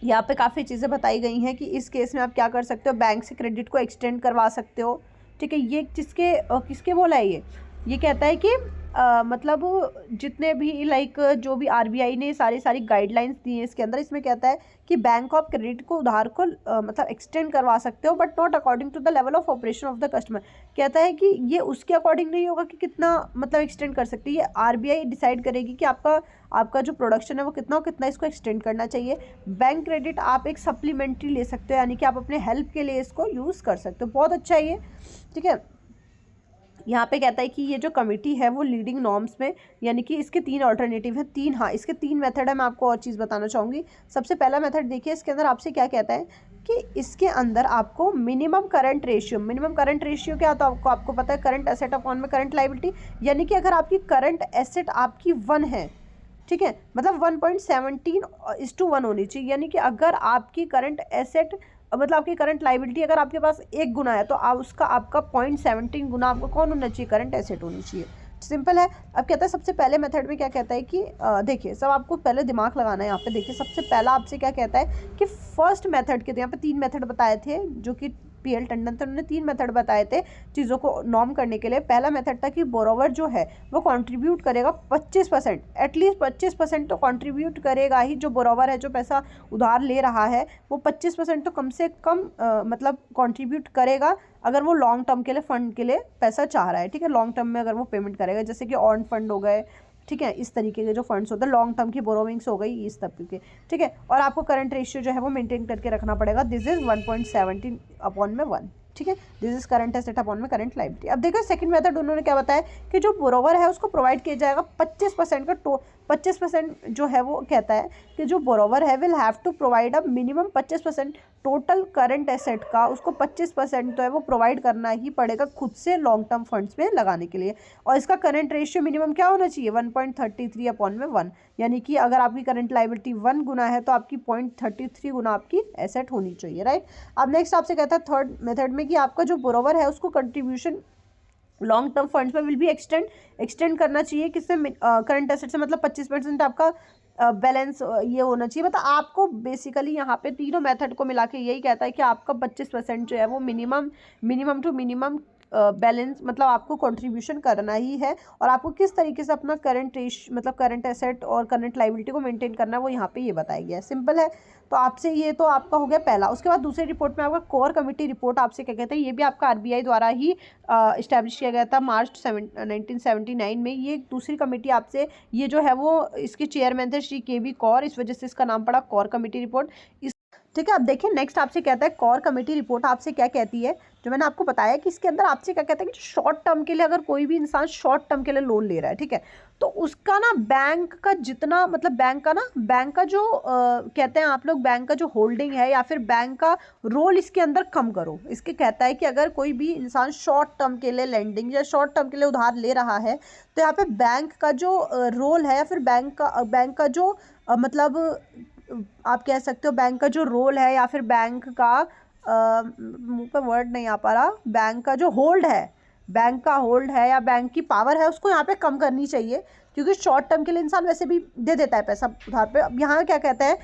यहाँ पे काफ़ी चीज़ें बताई गई हैं कि इस केस में आप क्या कर सकते हो, बैंक से क्रेडिट को एक्सटेंड करवा सकते हो, ठीक है। ये किसके बोला है, ये ये कहता है कि मतलब जितने भी लाइक जो भी आरबीआई ने सारी गाइडलाइंस दी हैं इसके अंदर, इसमें कहता है कि बैंक ऑफ क्रेडिट को उधार को मतलब एक्सटेंड करवा सकते हो but not according to the level of operation of the customer. कहता है कि ये उसके अकॉर्डिंग नहीं होगा कि कितना मतलब एक्सटेंड कर सकती है, ये आरबीआई डिसाइड करेगी कि आपका जो प्रोडक्शन है वो कितना इसको एक्सटेंड करना चाहिए। बैंक क्रेडिट आप एक सप्लीमेंट्री ले सकते हो, यानी कि आप अपने हेल्प के लिए इसको यूज़ कर सकते हो। बहुत अच्छा है ये, ठीक है। यहाँ पे कहता है कि ये जो कमिटी है वो लीडिंग नॉर्म्स में, यानी कि इसके 3 अल्टरनेटिव हैं, इसके 3 मेथड है। मैं आपको और चीज़ बताना चाहूँगी। सबसे पहला मेथड देखिए, इसके अंदर आपसे क्या कहता है कि इसके अंदर आपको मिनिमम करंट रेशियो क्या होता है आपको पता है, करंट एसेट अपॉन में करंट लायबिलिटी। यानी कि अगर आपकी करंट एसेट आपकी 1 है, ठीक है, मतलब 1.17:1 होनी चाहिए। यानी कि अगर आपकी करंट एसेट मतलब आपकी करंट लाइबिलिटी अगर आपके पास 1 गुना है तो आपका 0.17 गुना आपको कौन होना चाहिए, करंट एसेट होनी चाहिए। सिंपल है। अब कहता है सबसे पहले मेथड में क्या कहता है कि देखिए सब आपको पहले दिमाग लगाना है। यहाँ पे देखिए सबसे पहला आपसे क्या कहता है कि फर्स्ट मेथड के, यहाँ पे 3 मेथड बताए थे जो कि पीएल टंडन थे, उन्होंने 3 मेथड बताए थे चीज़ों को नॉर्म करने के लिए। पहला मेथड था कि बोरोवर जो है वो कंट्रीब्यूट करेगा 25%, एटलीस्ट 25% तो कंट्रीब्यूट करेगा ही। जो बोरोवर है, जो पैसा उधार ले रहा है, वो 25% तो कम से कम मतलब कंट्रीब्यूट करेगा अगर वो लॉन्ग टर्म के लिए फंड के लिए पैसा चाह रहा है, ठीक है। लॉन्ग टर्म में अगर वो पेमेंट करेगा, जैसे कि ऑन फंड हो गए, ठीक है, इस तरीके के जो फंड्स होते हैं, लॉन्ग टर्म की बोरोविंग्स हो गई, इस तरीके के, ठीक है। और आपको करंट रेशियो जो है वो मेंटेन करके रखना पड़ेगा। दिस इज 1.17/1, ठीक है। This is current asset upon में करंट लायबिलिटी। अब देखो सेकंड मेथड उन्होंने क्या बताया कि जो बोरोवर है उसको प्रोवाइड किया जाएगा 25% का 25% जो है वो कहता है कि जो बोरोवर है will have to provide a minimum 25% total current asset का, उसको 25% तो है वो प्रोवाइड करना ही पड़ेगा खुद से लॉन्ग टर्म फंड्स में लगाने के लिए। और इसका करंट रेशियो मिनिमम क्या होना चाहिए, 1.33/1, यानी कि अगर आपकी करंट लायबिलिटी 1 गुना है तो आपकी 0.33 गुना आपकी एसेट होनी चाहिए, राइट। अब नेक्स्ट आपसे कहता है थर्ड मेथड में कि आपका जो बोरोवर है उसको कंट्रीब्यूशन लॉन्ग टर्म फंड्स में विल भी एक्सटेंड करना चाहिए, किससे, करंट एसेट से, मतलब 25% आपका बैलेंस ये होना चाहिए। मतलब आपको बेसिकली यहाँ पे तीनों मेथड को मिला के यही कहता है कि आपका 25% जो है वो मिनिमम टू मिनिमम बैलेंस, मतलब आपको कंट्रीब्यूशन करना ही है। और आपको किस तरीके से अपना करंट एसेट और करंट लायबिलिटी को मेंटेन करना है वो यहाँ पे ये बताया गया है। सिंपल है। तो आपसे ये तो आपका हो गया पहला। उसके बाद दूसरी रिपोर्ट में आपका कोर कमेटी रिपोर्ट आपसे क्या कहते हैं, ये भी आपका आरबीआई द्वारा ही इस्टेब्लिश किया गया था मार्च 1979 में। ये दूसरी कमेटी आपसे, ये जो है वो इसके चेयरमैन थे श्री के बी कौर, इस वजह से इसका नाम पड़ा कोर कमेटी रिपोर्ट। ठीक है। अब देखिए नेक्स्ट आपसे कहता है कोर कमेटी रिपोर्ट आपसे क्या कहती है, जो मैंने आपको बताया कि इसके अंदर आपसे क्या कहता है कि शॉर्ट टर्म के लिए अगर कोई भी इंसान शॉर्ट टर्म के लिए लोन ले रहा है, ठीक है, तो उसका ना बैंक का जितना, मतलब बैंक का जो कहते हैं आप लोग, बैंक का जो होल्डिंग है या फिर बैंक का रोल इसके अंदर कम करो। इसके कहता है कि अगर कोई भी इंसान शॉर्ट टर्म के लिए लेंडिंग या शॉर्ट टर्म के लिए उधार ले रहा है तो यहाँ पे बैंक का जो रोल है या फिर बैंक का जो मतलब आप कह सकते हो बैंक का जो रोल है या फिर बैंक का मुंह पे वर्ड नहीं आ पा रहा, बैंक का जो होल्ड है या बैंक की पावर है उसको यहाँ पे कम करनी चाहिए, क्योंकि शॉर्ट टर्म के लिए इंसान वैसे भी दे देता है पैसा उधार पे। अब यहाँ क्या कहता है,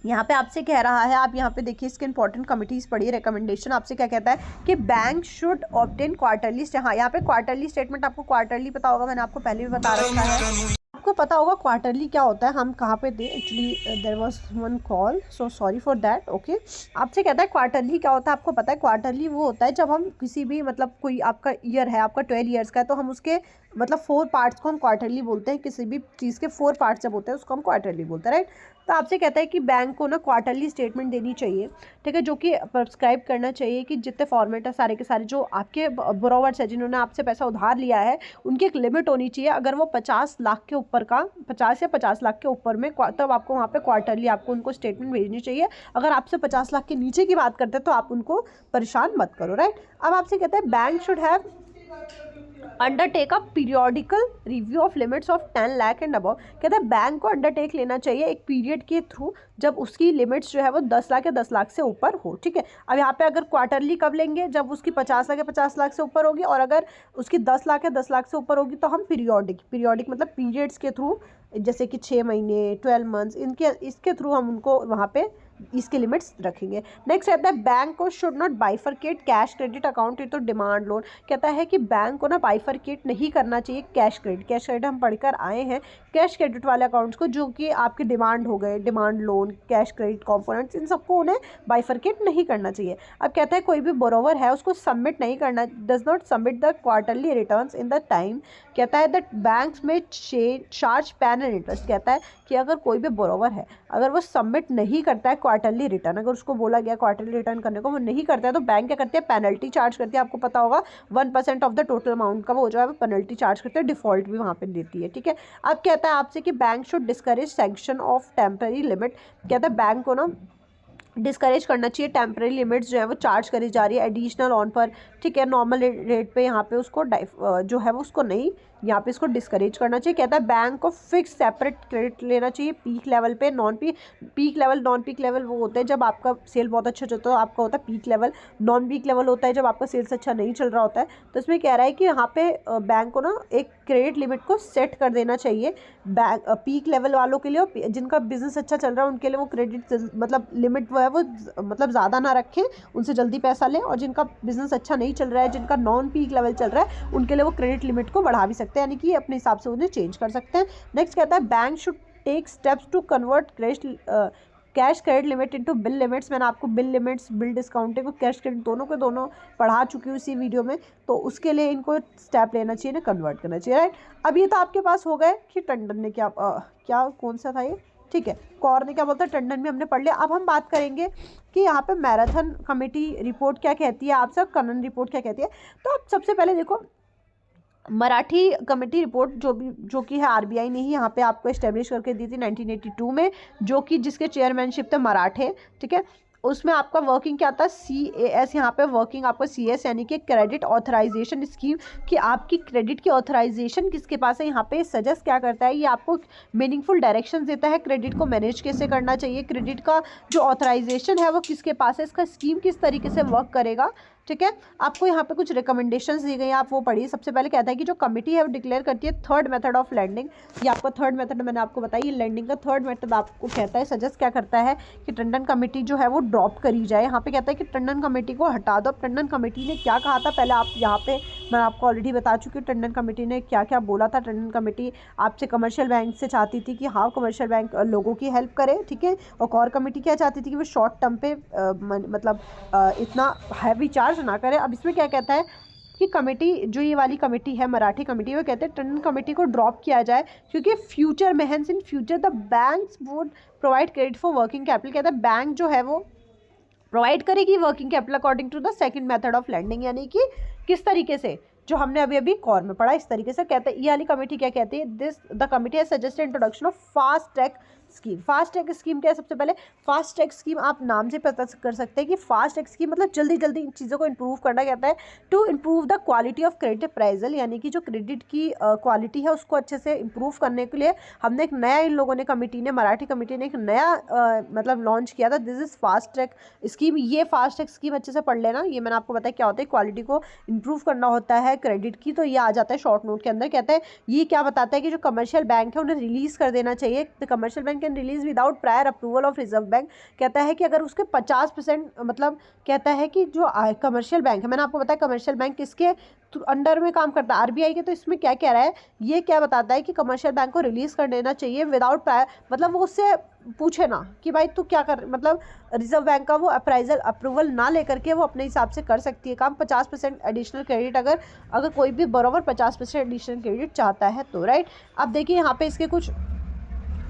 यहाँ पे आपसे कह रहा है, आप यहाँ पे देखिए इसके इंपॉर्टेंट कमिटीज़ पढ़िए, रिकमेंडेशन आपसे क्या कहता है कि बैंक शुड ऑब्टेन क्वार्टरली, हाँ यहाँ पे क्वार्टरली स्टेटमेंट, आपको क्वार्टरली पता होगा, मैंने आपको पहले भी बता रखा है, आपको पता होगा क्वार्टरली क्या होता है, हम कहाँ पे थे actually, there was one call, so sorry for that, okay. आपसे कहता है क्वार्टरली क्या होता है, आपको पता है क्वार्टरली वो होता है जब हम किसी भी, मतलब कोई आपका ईयर है, आपका 12 ईयर्स का है, तो हम उसके मतलब 4 पार्ट्स को हम क्वार्टरली बोलते हैं। किसी भी चीज़ के 4 पार्ट्स जब होते हैं उसको हम क्वार्टरली बोलते हैं, राइट। तो आपसे कहता है कि बैंक को ना क्वार्टरली स्टेटमेंट देनी चाहिए, ठीक है, जो कि प्रिस्क्राइब करना चाहिए कि जितने फॉर्मेट है सारे के सारे जो आपके बोरोवर्स है जिन्होंने आपसे पैसा उधार लिया है उनकी एक लिमिट होनी चाहिए। अगर वो 50 लाख के ऊपर का, 50 या 50 लाख के ऊपर में, तब आपको वहाँ पे क्वार्टरली आपको उनको स्टेटमेंट भेजनी चाहिए। अगर आपसे 50 लाख के नीचे की बात करते हैं तो आप उनको परेशान मत करो, राइट। अब आपसे कहते हैं bank should have undertake a periodical review of limits of 10 lakh and above. कहते हैं बैंक को अंडरटेक लेना चाहिए एक पीरियड के थ्रू जब उसकी लिमिट्स जो है वो 10 लाख या 10 लाख से ऊपर हो, ठीक है। अब यहाँ पे अगर क्वार्टरली कब लेंगे, जब उसकी 50 लाख या 50 लाख से ऊपर होगी, और अगर उसकी 10 लाख या 10 लाख से ऊपर होगी तो हम पीरियोडिक मतलब पीरियड्स के थ्रू, जैसे कि 6 महीने, 12 मंथ्स, इसके थ्रू हम उनको वहाँ पे इसके लिमिट्स रखेंगे। नेक्स्ट कहता है बैंक को should not bifurcate cash credit account तो डिमांड लोन। कहता है कि बैंक को ना बाइफरकेट नहीं करना चाहिए कैश क्रेडिट हम पढ़कर आए हैं, कैश क्रेडिट वाले अकाउंट्स को जो कि आपके डिमांड हो गए, demand loan, cash credit components, इन सबको उन्हें बाइफरकेट नहीं करना चाहिए। अब कहता है कोई भी बोरोवर है उसको सबमिट नहीं करना, does not submit the quarterly returns in the time. कहता है दैट बैंक्स में चार्ज पैन एंड इंटरेस्ट। कहता है कि अगर कोई भी बोरोवर है अगर वो सबमिट नहीं करता है क्वार्टरली रिटर्न, अगर उसको बोला गया क्वार्टरली रिटर्न करने को वो नहीं करता है तो बैंक क्या करती है, पेनल्टी चार्ज करती है। आपको पता होगा 1% ऑफ द टोटल अमाउंट का वो जो है वो पेनल्टी चार्ज करते हैं, डिफॉल्ट भी वहाँ पे देती है। ठीक है, अब कहता है आपसे कि bank should discourage sanction of temporary limit. कहता है बैंक को ना डिस्करेज करना चाहिए टेम्पररी लिमिट्स जो है वो चार्ज करी जा रही है एडिशनल ऑन पर। ठीक है, नॉर्मल रेट पे यहाँ पे उसको जो है वो उसको नहीं, यहाँ पे इसको डिस्करेज करना चाहिए। कहता है बैंक को फिक्स सेपरेट क्रेडिट लेना चाहिए पीक लेवल पे, नॉन पीक लेवल वो होता है जब आपका सेल बहुत अच्छा चलता है, तो आपका होता है peak level. Non peak level होता है जब आपका सेल्स अच्छा नहीं चल रहा होता है। तो इसमें कह रहा है कि यहाँ पे बैंक को ना एक क्रेडिट लिमिट को सेट कर देना चाहिए बैंक पीक लेवल वालों के लिए, और जिनका बिजनेस अच्छा चल रहा है उनके लिए वो क्रेडिट मतलब लिमिट वो है वो मतलब ज़्यादा ना रखें, उनसे जल्दी पैसा लें, और जिनका बिजनेस अच्छा नहीं चल रहा है, जिनका नॉन पीक लेवल चल रहा है, उनके लिए वो क्रेडिट लिमिट को बढ़ा भी सकते हैं, यानी कि अपने हिसाब से उन्हें चेंज कर सकते हैं। नेक्स्ट कहता है bank should take steps to convert cash credit limit into bill limits. मैंने आपको बिल लिमिट्स, बिल डिस्काउंटिंग और कैश क्रेडिट दोनों के दोनों पढ़ा चुकी हूँ इसी वीडियो में, तो उसके लिए इनको स्टेप लेना चाहिए ना, कन्वर्ट करना चाहिए। राइट, अब ये तो आपके पास हो गए कि टंडन ने क्या कौन सा था ये, ठीक है, कौर ने क्या बोलता है, टंडन भी हमने पढ़ लिया। अब हम बात करेंगे कि यहाँ पे मैराथन कमेटी रिपोर्ट क्या कहती है, आपसे कनन रिपोर्ट क्या कहती है। तो आप सबसे पहले देखो मराठी कमेटी रिपोर्ट जो कि है आरबीआई ने ही यहाँ पे आपको एस्टेब्लिश करके दी थी 1982 में, जो कि जिसके चेयरमैनशिप थे मराठे। ठीक है, उसमें आपका वर्किंग क्या था, CAS, यहाँ पे वर्किंग आपका CS यानी कि क्रेडिट ऑथराइजेशन स्कीम, कि आपकी क्रेडिट की ऑथराइजेशन किसके पास है। यहाँ पे सजेस्ट क्या करता है, ये आपको मीनिंगफुल डायरेक्शन देता है क्रेडिट को मैनेज कैसे करना चाहिए, क्रेडिट का जो ऑथराइजेशन है वो किसके पास है, इसका स्कीम किस तरीके से वर्क करेगा। ठीक है, आपको यहाँ पे कुछ रिकमेंडेशंस दी गई हैं, आप वो पढ़िए। सबसे पहले कहता है कि जो कमेटी है वो डिक्लेयर करती है थर्ड मेथड ऑफ लैंडिंग। ये आपका थर्ड मेथड मैंने आपको बताई, लैंडिंग का थर्ड मेथड आपको कहता है, सजेस्ट क्या करता है कि टंडन कमेटी जो है वो ड्रॉप करी जाए। यहाँ पे कहता है कि टंडन कमेटी को हटा दो। अब टंडन कमेटी ने क्या कहा था पहले, आप यहाँ पे मैं आपको ऑलरेडी बता चुकी हूँ टंडन कमेटी ने क्या क्या बोला था। टंडन कमेटी आपसे कमर्शियल बैंक से चाहती थी कि हाँ कमर्शियल बैंक लोगों की हेल्प करे। ठीक है, और कॉर कमेटी क्या चाहती थी कि वो शॉर्ट टर्म पे मतलब इतना हैवी चार्ज ना करे। अब इसमें क्या कहता है कि कमेटी जो ये वाली कमेटी है मराठी कमेटी, वो कहते हैं टंडन कमेटी को ड्रॉप किया जाए क्योंकि फ्यूचर में hence in future the banks would provide credit for working capital. कहता है बैंक जो है वो प्रोवाइड करेगी working capital according to the second method of lending, यानी कि किस तरीके से जो हमने अभी कॉर में पढ़ा, इस तरीके से कहते हैं। ये वाली कमेटी क्या कहती है, the committee has suggested introduction of fast track scheme. Fast track scheme क्या है, सबसे पहले फास्ट ट्रैक स्कीम आप नाम से पता कर सकते हैं कि फास्ट ट्रैक स्कीम मतलब जल्दी जल्दी इन चीज़ों को इंप्रूव करना। कहता है to improve the quality of credit appraisal, यानी कि जो क्रेडिट की क्वालिटी है उसको अच्छे से इंप्रूव करने के लिए हमने एक नया, इन लोगों ने कमेटी ने, मराठी कमेटी ने एक नया मतलब लॉन्च किया था, this is fast track scheme. ये फास्ट ट्रैक स्कीम अच्छे से पढ़ लेना, ये मैंने आपको बताया क्या होता है, क्वालिटी को इंप्रूव करना होता है क्रेडिट की, तो ये आ जाता है शॉर्ट नोट के अंदर। कहता है ये क्या बताता है कि जो कमर्शियल बैंक है उन्हें रिलीज़ कर देना चाहिए। The commercial bank can release without prior approval of reserve bank. कहता है कि अगर उसके 50% मतलब कहता है कि जो कमर्शियल बैंक है, मैंने आपको बताया कमर्शियल बैंक किसके अंडर में काम करता है, आरबीआई के। तो इसमें क्या कह रहा है, ये क्या बताता है कि कमर्शियल बैंक को रिलीज़ कर देना चाहिए विदाउट प्रायर, मतलब वो उससे पूछे ना कि भाई तू क्या कर, मतलब रिजर्व बैंक का वो अप्रूवल ना लेकर के वो अपने हिसाब से कर सकती है काम। 50% एडिशनल क्रेडिट अगर कोई भी बराबर 50% एडिशनल क्रेडिट चाहता है तो। राइट, अब देखिए यहाँ पे इसके कुछ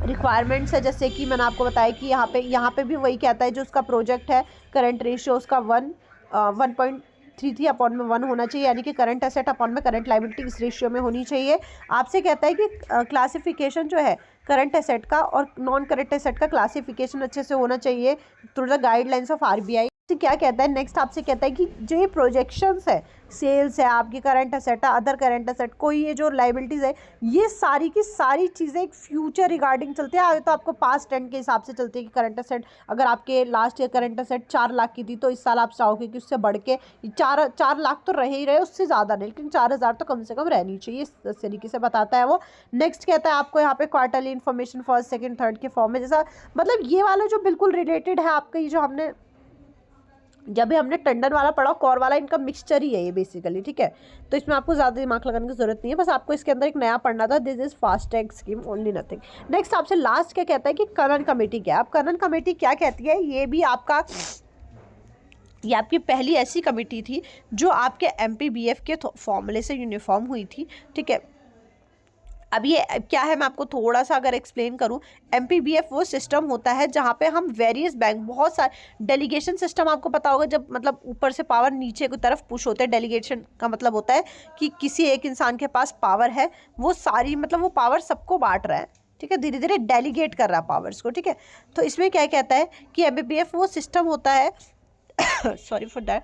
रिक्वायरमेंट्स है, जैसे कि मैंने आपको बताया कि यहाँ पे भी वही कहता है, जो उसका प्रोजेक्ट है करंट रेशियो उसका 1.33 अपॉन में 1 होना चाहिए, यानी कि करंट एसेट अपॉन में करंट लायबिलिटी इस रेशियो में होनी चाहिए। आपसे कहता है कि क्लासिफिकेशन जो है करंट एसेट का और नॉन करंट एसेट का क्लासिफिकेशन अच्छे से होना चाहिए through the guidelines of RBI. क्या कहता है, नेक्स्ट आपसे कहता है कि जो ये प्रोजेक्शंस है, सेल्स है, आपकी करंट असेट है, अदर करंट असेट, कोई ये जो लाइबिलिटीज़ है, ये सारी की सारी चीज़ें एक फ्यूचर रिगार्डिंग चलते हैं। आगे तो आपको पास्ट टेंड के हिसाब से चलती है कि करंट असेट, अगर आपके last year current asset 4 lakh की थी तो इस साल आप चाहोगे कि उससे बढ़ के 4 लाख तो रहे ही रहे, उससे ज़्यादा नहीं, लेकिन 4,000 तो कम से कम रहनी चाहिए, इस तरीके से बताता है वो। नेक्स्ट कहता है आपको यहाँ पे quarterly information first second third के फॉर्म में, जैसा मतलब ये वाला जो बिल्कुल रिलेटेड है आपका, ये जो हमने जब भी हमने टंडन वाला पढ़ा, कौर वाला, इनका मिक्सचर ही है ये बेसिकली, ठीक है। तो इसमें आपको ज़्यादा दिमाग लगाने की जरूरत नहीं है, बस आपको इसके अंदर एक नया पढ़ना था, this is fast tag scheme only, nothing. Next आपसे लास्ट क्या कहता है कि कनन कमेटी क्या है। अब कनन कमेटी क्या कहती है, ये भी आपका, ये आपकी पहली ऐसी कमेटी थी जो आपके MPBF के फॉर्मूले से यूनिफॉर्म हुई थी, ठीक है। अब ये क्या है, मैं आपको थोड़ा सा अगर एक्सप्लेन करूं, MPBF वो सिस्टम होता है जहां पे हम वेरियस बैंक, बहुत सारे डेलीगेशन सिस्टम, आपको पता होगा, जब मतलब ऊपर से पावर नीचे की तरफ पुश होते हैं। डेलीगेशन का मतलब होता है कि किसी एक इंसान के पास पावर है, वो सारी मतलब वो पावर सबको बांट रहा है, ठीक है, धीरे धीरे डेलीगेट कर रहा है पावर्स को, ठीक है। तो इसमें क्या कहता है कि MPBF वो सिस्टम होता है सॉरी फॉर दैट,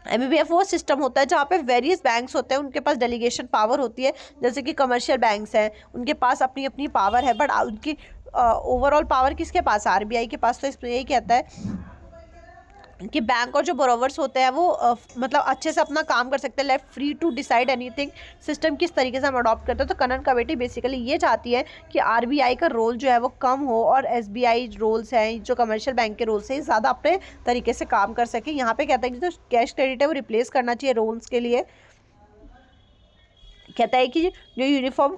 MPBF वो सिस्टम होता है जहाँ पे वेरियस बैंक्स होते हैं, उनके पास डेलीगेशन पावर होती है। जैसे कि कमर्शियल बैंक्स हैं, उनके पास अपनी अपनी पावर है, बट उनकी ओवरऑल पावर किसके पास, RBI के पास। तो इसमें यही कहता है कि बैंक और जो बोरोवर्स होते हैं वो मतलब अच्छे से अपना काम कर सकते हैं, left free to decide anything. System किस तरीके से हम अडॉप्ट करते हैं, तो कनन कमेटी बेसिकली ये चाहती है कि RBI का रोल जो है वो कम हो और SBI रोल्स हैं, जो कमर्शियल बैंक के रोल्स हैं, ज़्यादा अपने तरीके से काम कर सके। यहाँ पे कहता है कि जो कैश क्रेडिट है वो रिप्लेस करना चाहिए रोल्स के लिए। कहता है कि जो यूनिफॉर्म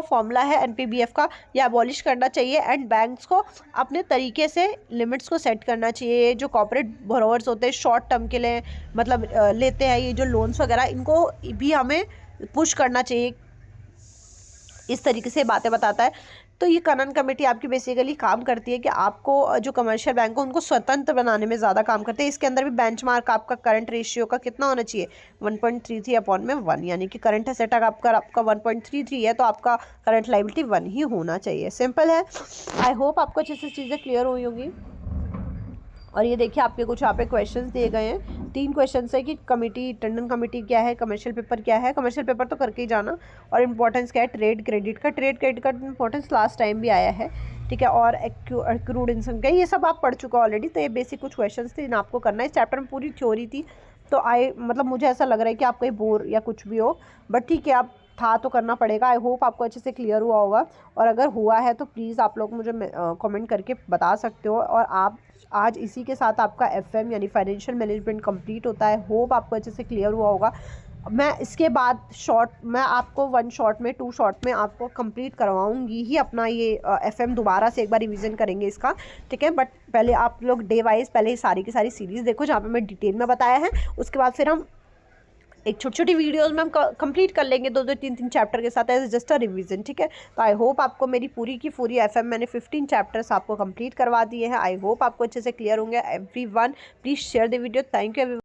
फॉर्मूला है MPBF का, ये अबॉलिश करना चाहिए एंड बैंक्स को अपने तरीके से लिमिट्स को सेट करना चाहिए। जो कॉर्पोरेट बोरोवर्स होते हैं शॉर्ट टर्म के लिए मतलब लेते हैं ये जो लोन्स वगैरह, इनको भी हमें पुश करना चाहिए, इस तरीके से बातें बताता है। तो ये कनन कमेटी आपकी बेसिकली काम करती है कि आपको जो कमर्शियल बैंक हो उनको स्वतंत्र बनाने में ज़्यादा काम करते हैं। इसके अंदर भी बेंचमार्क आपका करंट रेशियो का कितना होना चाहिए, 1.33/1, यानी कि करंट एसेट आपका 1.33 है तो आपका करंट लायबिलिटी 1 ही होना चाहिए। सिंपल है। आई होप आपको अच्छे से चीज़ें क्लियर हुई होंगी। और ये देखिए आपके कुछ यहाँ पे क्वेश्चंस दिए गए हैं, 3 क्वेश्चंस है कि कमेटी, टंडन कमेटी क्या है, कमर्शियल पेपर क्या है। कमर्शियल पेपर तो करके ही जाना, और इंपॉर्टेंस क्या है ट्रेड क्रेडिट का। ट्रेड क्रेडिट का इंपॉर्टेंस लास्ट टाइम भी आया है, ठीक है। और एक्रूड इनकम का, ये सब आप पढ़ चुका ऑलरेडी। तो ये बेसिक कुछ क्वेश्चन थे जिन्हें आपको करना है। इस चैप्टर में पूरी थ्योरी थी, तो मतलब मुझे ऐसा लग रहा है कि आप कहीं बोर या कुछ भी हो, बट ठीक है, आप था तो करना पड़ेगा। आई होप आपको अच्छे से क्लियर हुआ होगा, और अगर हुआ है तो प्लीज़ आप लोग मुझे कमेंट करके बता सकते हो। और आप आज इसी के साथ आपका FM यानी फाइनेंशियल मैनेजमेंट कंप्लीट होता है। होप आपको अच्छे से क्लियर हुआ होगा। मैं इसके बाद मैं आपको 1 शॉट में 2 शॉट में आपको कंप्लीट करवाऊंगी ही अपना ये FM। दोबारा से एक बार रिवीजन करेंगे इसका, ठीक है। बट पहले आप लोग डे वाइज पहले सारी की सारी सीरीज़ देखो जहाँ पे मैं डिटेल में बताया है, उसके बाद फिर हम एक छोटी छोटी वीडियोस में हम कंप्लीट कर लेंगे 2-2 3-3 चैप्टर के साथ एज जस्ट अ रिवीजन, ठीक है। तो आई होप आपको मेरी पूरी की पूरी FM मैंने 15 चैप्टर्स आपको कंप्लीट करवा दिए हैं। आई होप आपको अच्छे से क्लियर होंगे। Everyone please share the video. Thank you everyone.